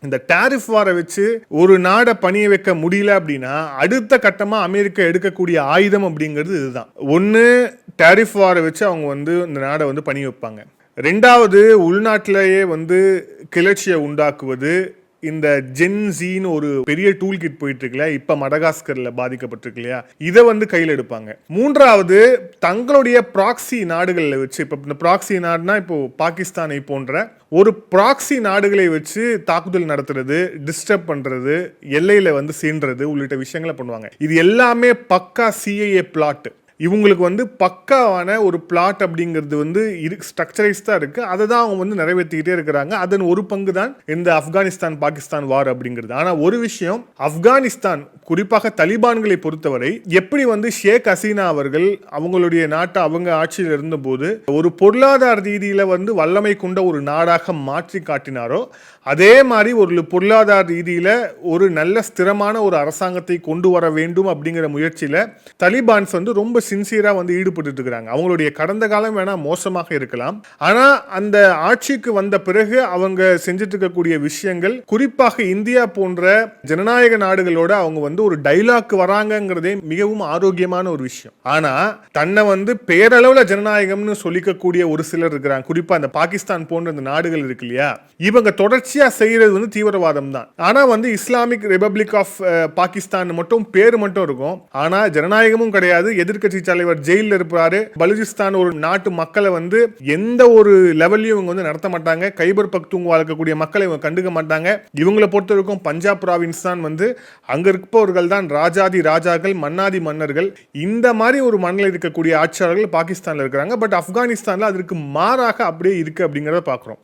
இந்த டாரிஃப் வார வச்சு ஒரு நாடை பணிய வைக்க முடியல அப்படின்னா அடுத்த கட்டமா அமெரிக்கா எடுக்கக்கூடிய ஆயுதம் அப்படிங்கிறது இதுதான். ஒன்று, டாரிஃப் வார வச்சு அவங்க வந்து இந்த நாடை வந்து பணிய வைப்பாங்க. ரெண்டாவது, உள்நாட்டிலேயே வந்து கிளர்ச்சியை உண்டாக்குவது. இந்த ஜென்சின்னு ஒரு பெரிய டூல் கிட் போயிட்டு இருக்குல்ல, இப்ப மடகாஸ்கர்ல பாதிக்கப்பட்டிருக்கு இல்லையா, இதை வந்து கையில் எடுப்பாங்க. மூன்றாவது, தங்களுடைய ப்ராக்சி நாடுகளில் வச்சு, இப்போ இந்த ப்ராக்சி நாடுனா இப்போ பாகிஸ்தானை போன்ற ஒரு ப்ராக்சி நாடுகளை வச்சு தாக்குதல் நடத்துறது, டிஸ்டர்ப் பண்றது, எல்லையில வந்து சீன்றது உள்ளிட்ட விஷயங்களை பண்ணுவாங்க. இது எல்லாமே பக்கா சிஐஏ பிளாட். இவங்களுக்கு வந்து பக்காவான ஒரு பிளாட் அப்படிங்கிறது வந்து ஸ்ட்ரக்சரைஸ் தான் இருக்கு. அதை தான் அவங்க வந்து நிறைவேற்றிக்கிட்டே இருக்கிறாங்க. அதன் ஒரு பங்கு தான் இந்த ஆப்கானிஸ்தான் பாகிஸ்தான் வார் அப்படிங்கிறது. ஆனால் ஒரு விஷயம், ஆப்கானிஸ்தான் குறிப்பாக தலிபான்களை பொறுத்தவரை எப்படி வந்து ஷேக் ஹசீனா அவர்கள் அவங்களுடைய நாட்டை அவங்க ஆட்சியில் இருந்தபோது ஒரு பொருளாதார ரீதியில வந்து வல்லமை கொண்ட ஒரு நாடாக மாற்றி காட்டினாரோ, அதே மாதிரி ஒரு பொருளாதார ரீதியில ஒரு நல்ல ஸ்திரமான ஒரு அரசாங்கத்தை கொண்டு வர வேண்டும் அப்படிங்கிற முயற்சியில தலிபான்ஸ் வந்து ரொம்ப சின்சியரா வந்து ஈடுபட்டு இருக்கிறாங்க. அவங்களுடைய கடந்த காலம் வேணா மோசமாக இருக்கலாம், ஆனா அந்த ஆட்சிக்கு வந்த பிறகு அவங்க செஞ்சுட்டு இருக்கக்கூடிய விஷயங்கள், குறிப்பாக இந்தியா போன்ற ஜனநாயக நாடுகளோட அவங்க வந்து ஒரு டைலாக் வராங்கிறதே மிகவும் ஆரோக்கியமான ஒரு விஷயம். ஆனா தன்னை வந்து பேரளவுல ஜனநாயகம்னு சொல்லிக்கக்கூடிய ஒரு சிலர் இருக்கிறாங்க. குறிப்பா அந்த பாகிஸ்தான் போன்ற இந்த நாடுகள் இருக்கு இல்லையா, இவங்க தொடர்ச்சியா செய்யறது வந்து தீவிரவாதம் தான். ஆனா வந்து இஸ்லாமிக் ரிபப்ளிக் ஆஃப் பாகிஸ்தான் மட்டும் பேரு மட்டும் இருக்கும், ஆனா ஜனநாயகமும் கிடையாது. எதிர்க்கட்சி தலைவர் ஜெயில இருப்பாரு. பலுச்சிஸ்தான் ஒரு நாட்டு மக்களை வந்து எந்த ஒரு லெவல்லையும் இவங்க வந்து நடத்த மாட்டாங்க. கைபர் பக்துன்குவா இருக்கக்கூடிய மக்களை இவங்க கண்டுக்க மாட்டாங்க. இவங்களை பொறுத்த வரைக்கும் பஞ்சாப் ப்ராவின்ஸ் தான் வந்து அங்க இருப்பவர்கள் தான் ராஜாதி ராஜாக்கள், மன்னாதி மன்னர்கள். இந்த மாதிரி ஒரு மண்ணில் இருக்கக்கூடிய ஆட்சியாளர்கள் பாகிஸ்தான்ல இருக்கிறாங்க. பட் ஆப்கானிஸ்தான்ல அதற்கு மாறாக அப்படியே இருக்கு அப்படிங்கிறத பார்க்கிறோம்.